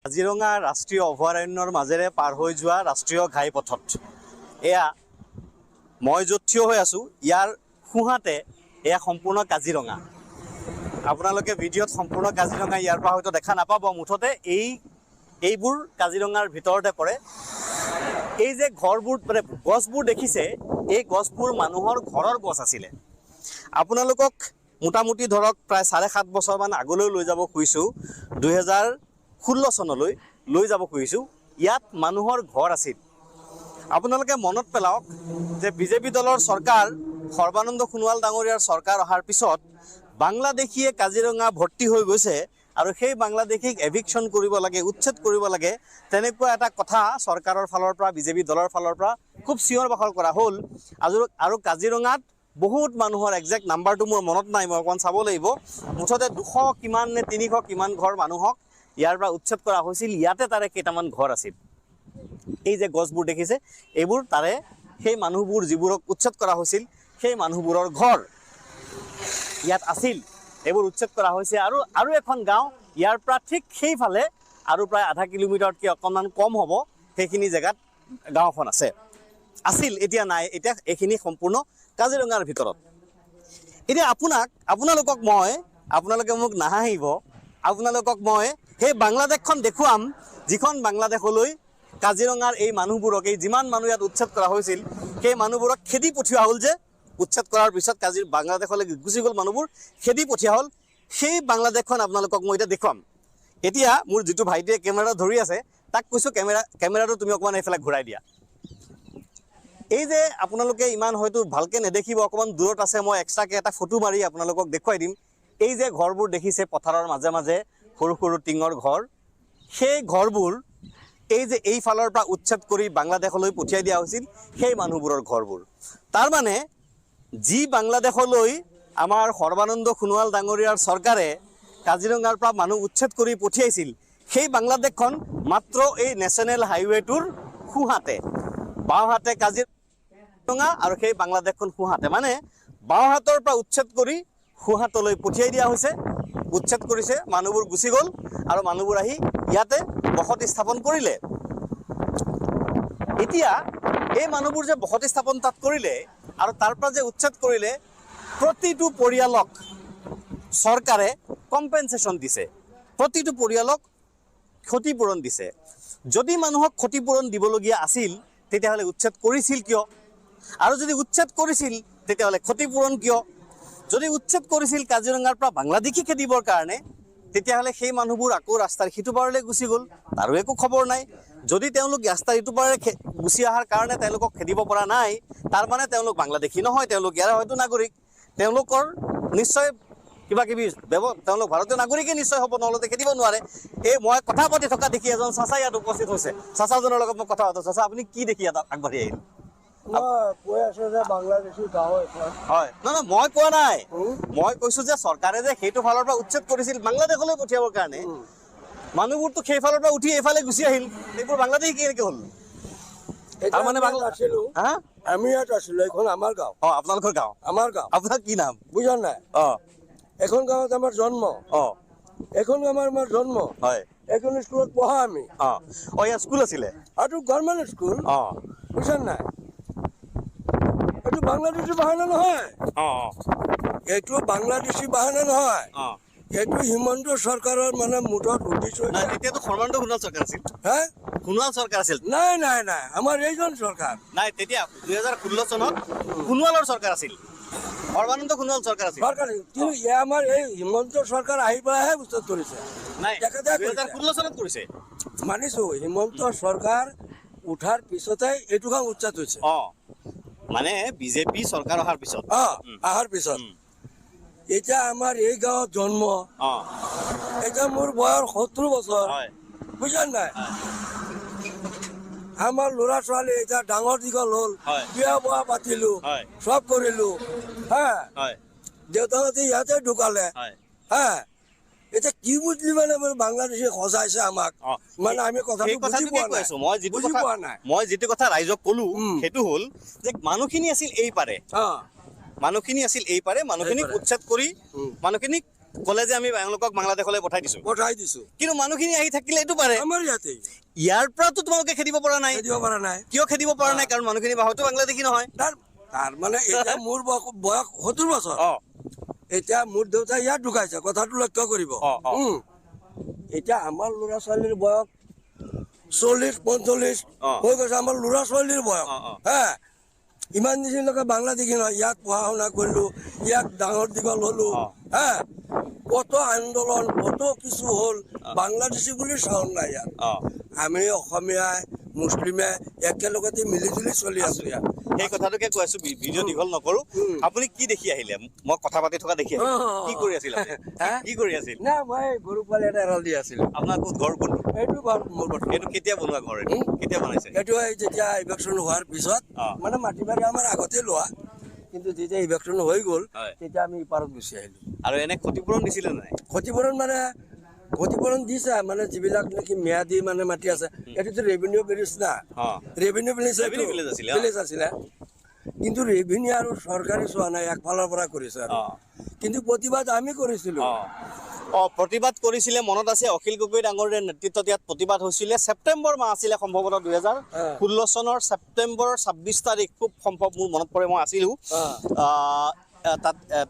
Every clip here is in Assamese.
কাজিৰঙা ৰাষ্ট্ৰীয় অভয়াৰণ্যৰ মাজেৰে পাৰ হৈ যোৱা ৰাষ্ট্ৰীয় ঘাইপথত এয়া মই য'ত থিয় হৈ আছোঁ ইয়াৰ সোঁহাতে এয়া সম্পূৰ্ণ কাজিৰঙা। আপোনালোকে ভিডিঅ'ত সম্পূৰ্ণ কাজিৰঙা ইয়াৰ পৰা হয়তো দেখা নাপাব, মুঠতে এইবোৰ কাজিৰঙাৰ ভিতৰতে পৰে। এই যে ঘৰবোৰ মানে গছবোৰ দেখিছে, এই গছবোৰ মানুহৰ ঘৰৰ গছ আছিলে। আপোনালোকক মোটামুটি ধৰক প্ৰায় 7.5 বছৰমান আগলৈ লৈ যাব খুজিছোঁ, 2016 চনলৈ লৈ যাব খুজিছোঁ। ইয়াত মানুহৰ ঘৰ আছিল। আপোনালোকে মনত পেলাওক যে বিজেপি দলৰ চৰকাৰ, সৰ্বানন্দ সোণোৱাল ডাঙৰীয়াৰ চৰকাৰ অহাৰ পিছত বাংলাদেশীয়ে কাজিৰঙা ভৰ্তি হৈ গৈছে আৰু সেই বাংলাদেশীক এভিকশ্যন কৰিব লাগে, উচ্ছেদ কৰিব লাগে, তেনেকুৱা এটা কথা চৰকাৰৰ ফালৰ পৰা, বিজেপি দলৰ ফালৰ পৰা খুব চিঞৰ বাখৰ কৰা হ'ল। আৰু কাজিৰঙাত বহুত মানুহৰ একজেক্ট নাম্বাৰটো মোৰ মনত নাই, মই অকণমান চাব লাগিব। মুঠতে 200 কিমান নে 300 কিমান ঘৰ মানুহক ইয়াৰ পৰা উচ্ছেদ কৰা হৈছিল। ইয়াতে তাৰে কেইটামান ঘৰ আছিল। এই যে গছবোৰ দেখিছে, এইবোৰ তাৰে সেই মানুহবোৰ যিবোৰক উচ্ছেদ কৰা হৈছিল, সেই মানুহবোৰৰ ঘৰ ইয়াত আছিল। এইবোৰ উচ্ছেদ কৰা হৈছে। আৰু এখন গাঁও ইয়াৰ পৰা ঠিক সেইফালে আৰু প্ৰায় আধা কিলোমিটাৰতকৈ অকণমান কম হ'ব, সেইখিনি জেগাত গাঁওখন আছিল, এতিয়া নাই। এতিয়া এইখিনি সম্পূৰ্ণ কাজিৰঙাৰ ভিতৰত। এতিয়া আপোনালোকে মোক নাহাঁহিব, আপোনালোকক মই সেই বাংলাদেশখন দেখুৱাম, যিখন বাংলাদেশলৈ কাজিৰঙাৰ এই মানুহবোৰক, এই যিমান মানুহ ইয়াত উচ্ছেদ কৰা হৈছিল, সেই মানুহবোৰক খেদি পঠিওৱা হ'ল। যে উচ্ছেদ কৰাৰ পিছত বাংলাদেশলৈ গুচি গ'ল মানুহবোৰ, খেদি পঠিওৱা হ'ল। সেই বাংলাদেশখন আপোনালোকক মই এতিয়া দেখুৱাম। এতিয়া মোৰ যিটো ভাইটিয়ে কেমেৰা ধৰি আছে, তাক কৈছোঁ কেমেৰাটো তুমি অকণমান এইফালে ঘূৰাই দিয়া। এই যে আপোনালোকে ইমান হয়তো ভালকৈ নেদেখিব, অকণমান দূৰত আছে, মই এক্সট্ৰাকৈ এটা ফটো মাৰি আপোনালোকক দেখুৱাই দিম। এই যে ঘৰবোৰ দেখিছে পথাৰৰ মাজে মাজে সৰু সৰু টিঙৰ ঘৰ, সেই ঘৰবোৰ এই যে এইফালৰ পৰা উচ্ছেদ কৰি বাংলাদেশলৈ পঠিয়াই দিয়া হৈছিল, সেই মানুহবোৰৰ ঘৰবোৰ। তাৰমানে যি বাংলাদেশলৈ আমাৰ সৰ্বানন্দ সোণোৱাল ডাঙৰীয়াৰ চৰকাৰে কাজিৰঙাৰ পৰা মানুহ উচ্ছেদ কৰি পঠিয়াইছিল, সেই বাংলাদেশখন মাত্ৰ এই নেশ্যনেল হাইৱেটোৰ সোঁহাতে, বাওঁহাতে কাজিৰঙা আৰু সেই বাংলাদেশখন সোঁহাতে। মানে বাওঁহাতৰ পৰা উচ্ছেদ কৰি সোঁহাতলৈ পঠিয়াই দিয়া হৈছে। উচ্ছেদ কৰিছে, মানুহবোৰ গুচি গ'ল আৰু মানুহবোৰ আহি ইয়াতে বসতি স্থাপন কৰিলে। এতিয়া এই মানুহবোৰ যে বসতি স্থাপন তাত কৰিলে আৰু তাৰ পৰা যে উচ্ছেদ কৰিলে, প্ৰতিটো পৰিয়ালক চৰকাৰে কম্পেনচেশ্যন দিছে, প্ৰতিটো পৰিয়ালক ক্ষতিপূৰণ দিছে। যদি মানুহক ক্ষতিপূৰণ দিবলগীয়া আছিল, তেতিয়াহ'লে উচ্ছেদ কৰিছিল কিয়? আৰু যদি উচ্ছেদ কৰিছিল, তেতিয়াহ'লে ক্ষতিপূৰণ কিয়? যদি উচ্ছেদ কৰিছিল কাজিৰঙাৰ পৰা বাংলাদেশী খেদিবৰ কাৰণে, তেতিয়াহ'লে সেই মানুহবোৰ আকৌ ৰাস্তাৰ সিটো পাৰলৈ গুচি গ'ল, তাৰো একো খবৰ নাই। যদি তেওঁলোক ৰাস্তাৰ ইটো পাৰে গুচি অহাৰ কাৰণে তেওঁলোকক খেদিব পৰা নাই, তাৰমানে তেওঁলোক বাংলাদেশী নহয়, তেওঁলোক ইয়াৰ হয়তো নাগৰিক। তেওঁলোকৰ নিশ্চয় কিবা কিবি তেওঁলোক ভাৰতীয় নাগৰিকে নিশ্চয় হ'ব, নহ'লে খেদিব নোৱাৰে। এই মই কথা পাতি থকা দেখি এজন চাচা ইয়াত উপস্থিত হৈছে। চাচাজনৰ লগত মই কথা পাতোঁ। চাচা, আপুনি কি দেখি ইয়াত আগবাঢ়ি আহিল? কৈ আছে যে বাংলাদেশী গাঁও এখন। হয়, নহয় মই কোৱা নাই, মই কৈছোঁ যে চৰকাৰে যে সেইটো ফালৰ পৰা উচ্ছেদ কৰিছিল বাংলাদেশলৈ পঠিয়াবৰ কাৰণে, মানুহবোৰতো সেইফালৰ পৰা উঠি এইফালে গুচি আহিল, এইবোৰ বাংলাদেশী কেনেকৈ হ'ল? তাৰমানে আছিলো, আমি ইয়াত আছিলো, এইখন আমাৰ গাঁও। অঁ, আপোনালোকৰ গাঁও? আমাৰ গাঁও। আপোনাৰ কি নাম? বুজা নাই? অঁ, এখন গাঁৱত আমাৰ জন্ম। অঁ, এখন আমাৰ জন্ম। হয়। এখন স্কুলত পঢ়া আমি। অঁ, অঁ, ইয়াত স্কুল আছিলে? এইটো গভৰ্ণমেণ্ট স্কুল। অঁ, বুজা নাই? এইটো বাংলাদেশী বাহানা নহয়। অঁ, এইটো বাংলাদেশী বাহানা নহয়। অঁ, এইটো হিমন্ত চৰকাৰৰ মানে মুঠত উঠিছো। নাই, তেতিয়াতো সৰ্বানন্দ সোণোৱাল চৰকাৰ আছিল। হে? সোণোৱাল চৰকাৰ আছিল? নাই নাই নাই, আমাৰ এইজন চৰকাৰ। নাই, তেতিয়া 2016 চনত সোণোৱালৰ চৰকাৰ আছিল, সৰ্বানন্দ সোণোৱাল চৰকাৰ আছিল। কিন্তু আমাৰ এই হিমন্ত চৰকাৰ আহি পেলাইহে উচ্ছেদ কৰিছে। নাই, 2016 চনত কৰিছে। মানিছো, হিমন্ত চৰকাৰ উঠাৰ পিছতে এইটো কাম উচ্ছেদ হৈছে। অঁ, মানে বিজেপি চৰকাৰ অহাৰ পিছত? অহাৰ পিছত। এতিয়া আমাৰ এই গাঁৱত জন্ম। অঁ, এতিয়া মোৰ বয়স 70 বছৰ। হয়। বুজা নাই? আমাৰ ল'ৰা ছোৱালী এতিয়া ডাঙৰ দীঘল হ'ল, বিয়া বোৱা পাতিলো, চব কৰিলো। হা, দেউতাহঁতে ইয়াতে ঢুকালে। হা, এতিয়া কি বুজিলি মানে বাংলাদেশী সজাইছে আমাক, মানে আমি কথাটো বুজি পোৱা নাই। মই যিটো কথা ৰাইজক ক'লো সেইটো হ'ল যে মানুহখিনি আছিল এই পাৰে, মানুহখিনি আছিল এই পাৰে, মানুহখিনিক উচ্ছেদ কৰি মানুহখিনিক ক'লে যে আমি এওঁলোকক বাংলাদেশলৈ পঠাই দিছো কিন্তু মানুহখিনি আহি থাকিলে এইটো পাৰে আমাৰ ইয়াতে ইয়াৰ পৰাতো তোমালোকে খেদিব পৰা নাই দিব পৰা নাই কিয় খেদিব পৰা নাই কাৰণ মানুহখিনি হয়তো বাংলাদেশী নহয় তাৰ মানে এতিয়া মোৰ বয়স 70 বছৰ এতিয়া মোৰ দেউতা ইয়াত ঢুকাইছে কথাটো লক্ষ্য কৰিব এতিয়া আমাৰ ল'ৰা ছোৱালীৰ বয়স 40-45 হৈ গৈছে আমাৰ ল'ৰা ছোৱালীৰ বয়স হা ইমান দিনলৈকে বাংলাদেশী নহয় ইয়াত পঢ়া শুনা কৰিলো ইয়াত ডাঙৰ দীঘল হলো হা কত আন্দোলন কত কিছু হল বাংলাদেশী বুলি চাউল নাই ইয়াত আমি অসমীয়াই মুছলিমে একেলগতে মিলি জুলি চলি আছো ইয়াত সেই কথাটোকে কৈ আছো ভিডিঅ' দীঘল নকৰো আপুনি কি দেখি আহিলে মই কথা পাতি থকা দেখি কি কৰি আছিল কি কৰি আছিল না মই গৰু পোৱালি এটা এৰাল দি আছিলো আপোনাৰ ঘৰ কোনটো এইটো ঘৰ মোৰ ঘৰ এইটো কেতিয়া বনোৱা ঘৰ কেতিয়া বনাইছে এইটো যেতিয়া ইলেকশ্যন হোৱাৰ পিছত মানে মাটি বাৰী আমাৰ আগতে লোৱা কিন্তু যেতিয়া ইলেকশ্যন হৈ গ'ল তেতিয়া আমি ইপাৰত গুচি আহিলো আৰু এনে ক্ষতিপূৰণ দিছিলে নাই ক্ষতিপূৰণ দিছে মানে যিবিলাক নেকি ম্যাদী মানে মাটি আছে এইটোতো ৰেভিনিউ ভিলেজ না ৰেভিনিউ ভিলেজ আছিলে কিন্তু ৰেভিনিউ আৰু চৰকাৰী চোৱা নাই একফালৰ পৰা কৰিছে আৰু কিন্তু প্ৰতিবাদ আমি কৰিছিলো প্ৰতিবাদ কৰিছিলে মনত আছে অখিল গগৈ ডাঙৰীৰ নেতৃত্বত ইয়াত প্ৰতিবাদ হৈছিলে ছেপ্টেম্বৰ মাহ আছিলে সম্ভৱতঃ 2016 চনৰ ছেপ্টেম্বৰ 26 তাৰিখ খুব সম্ভৱ মোৰ মনত পৰে মই আছিলো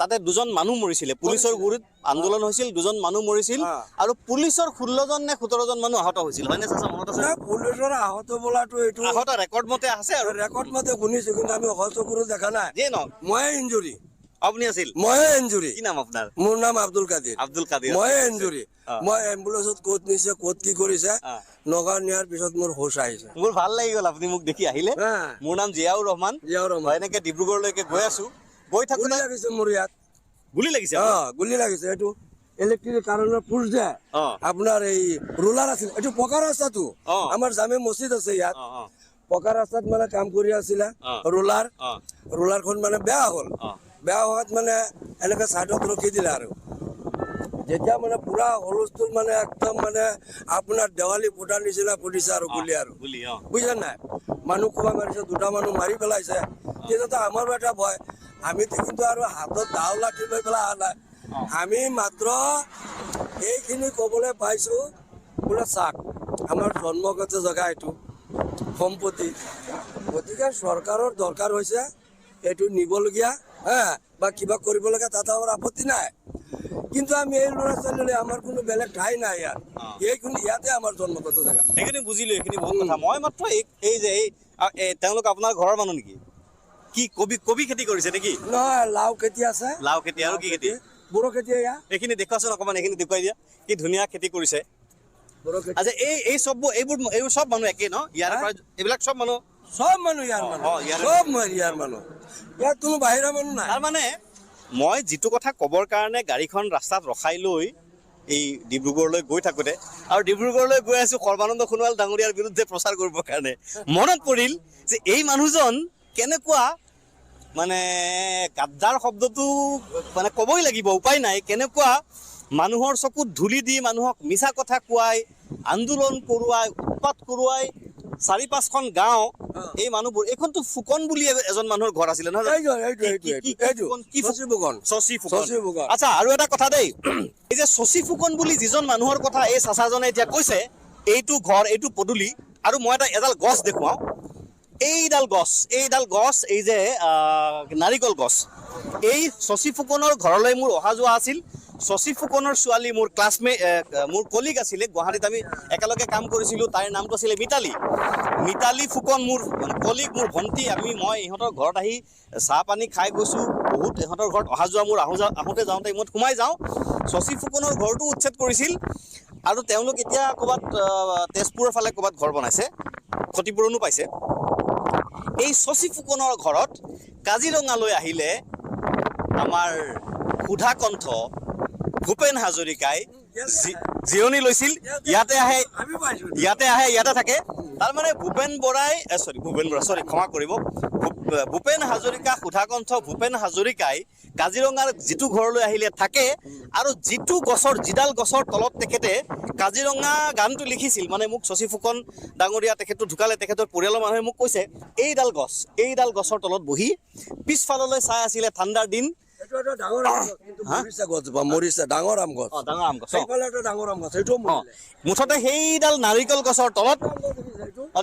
তাতে দুজন মানুহ মৰিছিলে পুলিচৰ গুৰিত আন্দোলন হৈছিল দুজন মানুহ মৰিছিল আৰু পুলিচৰ 16 জন নে 17 জন মানুহ আহত হৈছিল হয়নে চাচা মনত আছে পুলিচৰ আহত বলাটো এইটো আহত ৰেকৰ্ড মতে আছে আৰু ৰেকৰ্ড মতে শুনিছো কিন্তু আমি হস্তকুৰো দেখা নাই যে ন মই ইনজুৰি আপুনি আছিল মই ইনজুৰি কি নাম আপোনাৰ মোৰ নাম আব্দুল কাদিৰ মই ইনজুৰি মই এম্বুলেন্সত ক'ত নিছে ক'ত কি কৰিছে নগাঁও নিয়াৰ পিছত মোৰ হোশ আহিছে মোৰ ভাল লাগি গ'ল আপুনি মোক দেখি আহিলে মোৰ নাম জিয়াউৰ ৰহমান এনেকে ডিব্ৰুগড়লৈকে গৈ আছো গৈ থাকোঁতে লাগিছে মোৰ ইয়াত গুলি লাগিছে গুলি লাগিছে এইটো ইলেক্ট্ৰিক কাৰেণ্টৰ পোষ্ট যে আপোনাৰ এই ৰোলাৰ আছিল এইটো পকা ৰাস্তাটো আমাৰ জামে মছজিদ আছে ইয়াত পকা ৰাস্তাত মানে কাম কৰি আছিলে ৰোলাৰখন মানে বেয়া হ'ল বেয়া হোৱাত মানে এনেকে চাইডত ৰখি দিলে আৰু যেতিয়া মানে পুৰা হুলস্থুল মানে একদম মানে আপোনাৰ দেৱালী ফুটাৰ নিচিনা ফুটিছে আৰু গুলি বুজিছে নাই মানুহ কোবা মাৰিছে দুটা মানুহ মাৰি পেলাইছে তেতিয়াতো আমাৰো এটা ভয় আমিতো কিন্তু আৰু হাতত দাও লাঠি লৈ পেলাই অহা নাই আমি মাত্ৰ এইখিনি ক'বলৈ পাইছো বোলে চাক আমাৰ জন্মগত জেগা এইটো সম্পত্তি গতিকে চৰকাৰৰ দৰকাৰ হৈছে এইটো নিবলগীয়া বা কিবা কৰিব লাগে তাত আমাৰ আপত্তি নাই কিন্তু আমি এই ল'ৰা ছোৱালী আমাৰ কোনো বেলেগ ঠাই নাই ইয়াত এইখিনি ইয়াতে আমাৰ জন্মগত জেগা সেইখিনি বুজিলো এইখিনি বহুত কথা মই মাত্ৰ এই যে তেওঁলোক আপোনাৰ ঘৰৰ মানুহ নেকি কি কবি খেতি কৰিছে নেকি নহয় লাও খেতি আছে লাও খেতি আৰু কি খেতি বড়ো খেতি এইখিনি দেখুৱাচোন অকণমান এইখিনি দেখুৱাই দিয়া কি ধুনীয়া খেতি কৰিছে আচ্ছা এইবোৰ চব মানুহ একেই ন ইয়াৰ পৰা এইবিলাক চব মানুহ ইয়াৰ মানুহ ইয়াত কোনো বাহিৰা মানুহ নাই তাৰমানে মই যিটো কথা ক'বৰ কাৰণে গাড়ীখন ৰাস্তাত ৰখাই লৈ এই ডিব্ৰুগড়লৈ গৈ থাকোঁতে আৰু ডিব্ৰুগড়লৈ গৈ আছোঁ সৰ্বানন্দ সোণোৱাল ডাঙৰীয়াৰ বিৰুদ্ধে প্ৰচাৰ কৰিবৰ কাৰণে মনত পৰিল যে এই মানুহজন কেনেকুৱা মানে গাদ্দাৰ শব্দটো মানে ক'বই লাগিব উপায় নাই কেনেকুৱা মানুহৰ চকুত ধূলি দি মানুহক মিছা কথা কোৱাই আন্দোলন কৰোৱাই উৎপাত কৰোৱাই 4-5খন গাঁও এই মানুহবোৰ এইখনতো ফুকন বুলি এজন মানুহৰ ঘৰ আছিলে নহয় আচ্ছা আৰু এটা কথা দেই এই যে শশী ফুকন বুলি যিজন মানুহৰ কথা এই চাচাজনে এতিয়া কৈছে এইটো ঘৰ এইটো পদূলি আৰু মই এডাল গছ দেখুৱাওঁ এইডাল গছ এই যে নাৰিকল গছ এই শশী ফুকনৰ ঘৰলৈ মোৰ অহা যোৱা আছিল শশী ফুকনৰ ছোৱালী মোৰ ক্লাছমেট মোৰ কলিগ আছিলে গুৱাহাটীত আমি একেলগে কাম কৰিছিলোঁ তাইৰ নামটো আছিলে মিতালী ফুকন মোৰ কলিগ মোৰ ভণ্টি মই ইহঁতৰ ঘৰত আহি চাহ পানী খাই গৈছোঁ বহুত ইহঁতৰ ঘৰত অহা যোৱা মোৰ আহোঁতে যাওঁতে মই সোমাই যাওঁ শশী ফুকনৰ ঘৰটো উচ্ছেদ কৰিছিল আৰু তেওঁলোক এতিয়া ক'ৰবাত তেজপুৰৰ ফালে ক'ৰবাত ঘৰ বনাইছে ক্ষতিপূৰণো পাইছে এই শশী ফুকনৰ ঘৰত কাজিৰঙালৈ আহিলে আমাৰ সুধাকণ্ঠ ভূপেন হাজৰিকাই জিৰণি লৈছিল ইয়াতে আহে ইয়াতে থাকে তাৰমানে ভূপেন হাজৰিকা সুধাকণ্ঠ ভূপেন হাজৰিকাই কাজিৰঙাৰ যিটো ঘৰলৈ আহিলে থাকে আৰু যিডাল গছৰ তলত তেখেতে কাজিৰঙা গানটো লিখিছিল মানে মোক শশী ফুকন ডাঙৰীয়া তেখেতটো ঢুকালে তেখেতৰ পৰিয়ালৰ মানুহে মোক কৈছে এইডাল গছৰ তলত বহি পিছফাললৈ চাই আছিলে ঠাণ্ডাৰ দিন এইটো এটা ডাঙৰ আম গছ, কিন্তু মৰিছে গছজোপা, মৰিছে, ডাঙৰ আম গছ। ডাঙৰ আম গছ সেইফালে এটা ডাঙৰ আম গছ, সেইটোও মৰিলে। মুঠতে সেইডাল নাৰিকল গছৰ তলত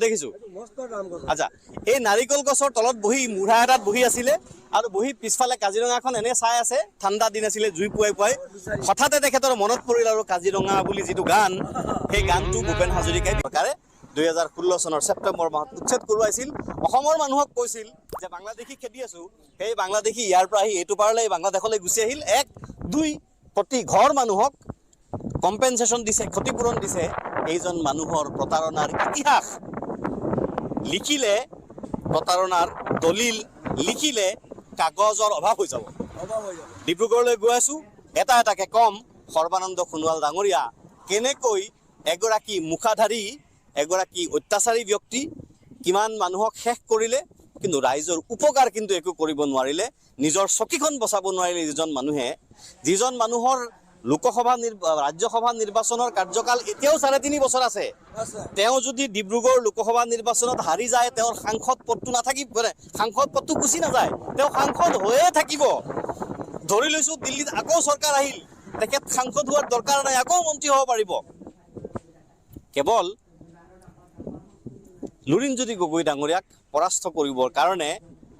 দেখিছো। মস্ত আম গছ। আচ্ছা, এই নাৰিকল গছৰ তলত বহি মুঢ়া এটাত বহি আছিলে আৰু বহি পিছফালে কাজিৰঙাখন এনে চাই আছে। ঠাণ্ডা দিন আছিলে, জুই পুৱাই পুৱাই হঠাতে তেখেতৰ মনত পৰিল আৰু কাজিৰঙা বুলি যিটো গান, সেই গানটো ভূপেন হাজৰিকাই চৰকাৰে 2016 চনৰ ছেপ্টেম্বৰ মাহত উচ্ছেদ কৰোৱাইছিল। অসমৰ মানুহক কৈছিল যে বাংলাদেশী খেদি আছো, সেই বাংলাদেশী ইয়াৰ পৰা আহি এইটো পাৰলৈ বাংলাদেশলৈ গুচি আহিল। 1, 2 প্ৰতি ঘৰ মানুহক কম্পেনচেশ্যন দিছে, ক্ষতিপূৰণ দিছে। এইজন মানুহৰ প্ৰতাৰণাৰ ইতিহাস লিখিলে, প্ৰতাৰণাৰ দলিল লিখিলে কাগজৰ অভাৱ হৈ যাব। ডিব্ৰুগড়লৈ গৈ আছো, এটা এটাকে কম সৰ্বানন্দ সোণোৱাল ডাঙৰীয়া কেনেকৈ এগৰাকী মুখাধাৰী, এগৰাকী অত্যাচাৰী ব্যক্তি কিমান মানুহক শেষ কৰিলে, কিন্তু ৰাইজৰ উপকাৰ কিন্তু একো কৰিব নোৱাৰিলে, নিজৰ চকীখন বচাব নোৱাৰিলে। যিজন মানুহৰ লোকসভা ৰাজ্যসভা নিৰ্বাচনৰ কাৰ্যকাল এতিয়াও 3.5 বছৰ আছে। তেওঁ যদি ডিব্ৰুগড় লোকসভা নিৰ্বাচনত হাৰি যায়, তেওঁৰ সাংসদ পদটো নাথাকিব, সাংসদ পদটো গুচি নাযায়, তেওঁ সাংসদ হৈয়ে থাকিব। ধৰি লৈছো দিল্লীত আকৌ চৰকাৰ আহিল, তেখেত সাংসদ হোৱাৰ দৰকাৰ নাই, আকৌ মন্ত্ৰী হ'ব পাৰিব। কেৱল লুৰিণজ্যোতি গগৈ ডাঙৰীয়াক পৰাস্ত কৰিবৰ কাৰণে।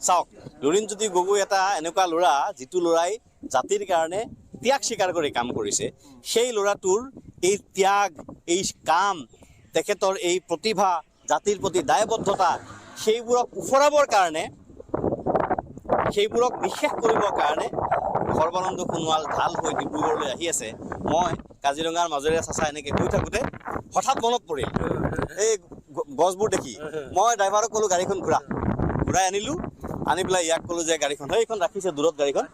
চাওক, লুৰিণজ্যোতি গগৈ এটা এনেকুৱা ল'ৰা, যিটো ল'ৰাই জাতিৰ কাৰণে ত্যাগ স্বীকাৰ কৰি কাম কৰিছে। সেই ল'ৰাটোৰ এই ত্যাগ, এই কাম, তেখেতৰ এই প্ৰতিভা, জাতিৰ প্ৰতি দায়বদ্ধতা, সেইবোৰক উফৰাবৰ কাৰণে, সেইবোৰক নিঃশেষ কৰিবৰ কাৰণে সৰ্বানন্দ সোণোৱাল ঢাল হৈ ডিব্ৰুগড়লৈ আহি আছে। মই কাজিৰঙাৰ মাজেৰে চাচা এনেকৈ গৈ থাকোঁতে হঠাৎ মনত পৰিল এই গছবোৰ দেখি। মই ড্ৰাইভাৰক ক'লোঁ গাড়ীখন ঘূৰাই আনিলোঁ, আনি পেলাই ইয়াক ক'লোঁ যে গাড়ীখন সেইখন ৰাখিছে দূৰত গাড়ীখন,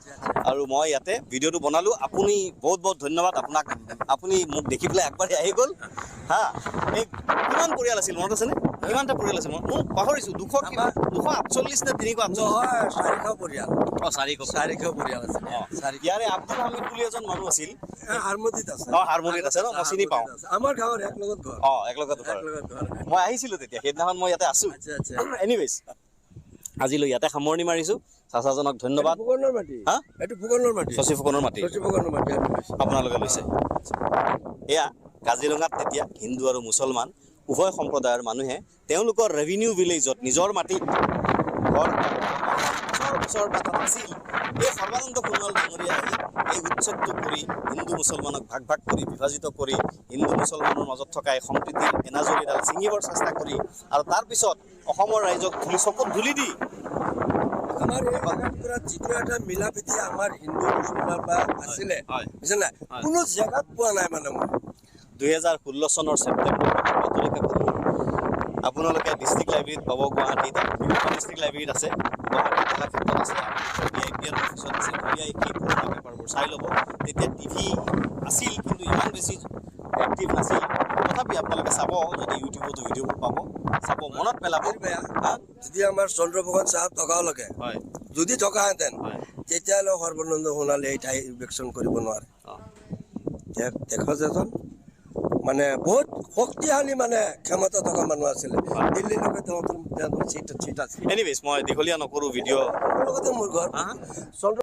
আৰু মই ইয়াতে ভিডিঅ'টো বনালোঁ। আপুনি বহুত বহুত ধন্যবাদ আপোনাক, আপুনি মোক দেখি পেলাই একবাৰে আহি গ'ল। হা, এই কিমান পৰিয়াল আছিল মনত আছেনে? কিমানটা পৰিয়াল আছে? মই পাহৰিছোঁ। 248 নে 348? 400 পৰিয়াল। 400 পৰিয়াল আছে। ইয়াৰে আব্দুল হামিদ বুলি এজন মানুহ আছিল, হাৰমতিত আছে। হাৰমতিত আছে ন, মই চিনি পাওঁ। আমাৰ গাঁৱৰ একলগত ঘৰ। একলগত ঘৰ। মই আহিছিলোঁ তেতিয়া, সেইদিনাখন মই ইয়াতে আছোঁ। এনিৱেজ, আজিলৈ ইয়াতে সামৰণি মাৰিছোঁ। চাচাজনক ধন্যবাদ। ফুকনৰ মাটি। হা, এইটো ফুকনৰ মাটি। শশী ফুকনৰ মাটি আপোনালোকে লৈছে। এয়া কাজিৰঙাত তেতিয়া হিন্দু আৰু মুছলমান উভয় সম্প্ৰদায়ৰ মানুহে তেওঁলোকৰ ৰেভিনিউ ভিলেজত নিজৰ মাটিত ঘৰ বছৰ তাত আছিল। এই সৰ্বানন্দ সোণোৱাল ডাঙৰীয়া আহি এই উচ্ছেদটো কৰি হিন্দু মুছলমানক ভাগ ভাগ কৰি, বিভাজিত কৰি, হিন্দু মুছলমানৰ মাজত থকা এই সম্প্ৰীতিৰ এনাজৰীডাল ছিঙিবৰ চেষ্টা কৰি, আৰু তাৰপিছত অসমৰ ৰাইজক চকুত ধূলি দি আমাৰ এই জেগাত যিটো এটা মিলা প্ৰীতি আমাৰ হিন্দু মুছলমান বা আছিলে, বুজিছে নাই, কোনো জেগাত পোৱা নাই। মানে মই 2016 চনৰ ছেপ্টেম্বৰ বাতৰি কাকত আপোনালোকে ডিষ্ট্ৰিক্ট লাইব্ৰেৰীত পাব। গুৱাহাটীত ডিষ্ট্ৰিক্ট লাইব্ৰেৰীত আছে, গুৱাহাটী কলাক্ষেত্ৰত আছে, DIPR অফিচত আছে। এই পুৰণা পেপাৰবোৰ চাই ল'ব। তেতিয়া টিভি আছিল, কিন্তু ইমান বেছি এক্টিভ নাছিল। তথাপি আপোনালোকে চাব, যদি ইউটিউবতো ভিডিঅ'বোৰ পাব, চাব, মনত পেলাব। যদি আমাৰ চন্দ্ৰপ্ৰসাদ চাহাব থকালৈকে, যদি থকাহেঁতেন, তেতিয়াহ'লে সৰ্বানন্দ সোণোৱালে এই ঠাই ইলেকশ্যন কৰিব নোৱাৰে। দেখা যেজন মানে বহুত শক্তিশালী, মানে ক্ষমতা থকা মানুহ আছিলে। দিল্লীলৈকে চিট আছিল। এনিৱেজ, মই দীঘলীয়া নকৰোঁ ভিডিঅ'। লগতে মোৰ ঘৰ চন্দ্ৰ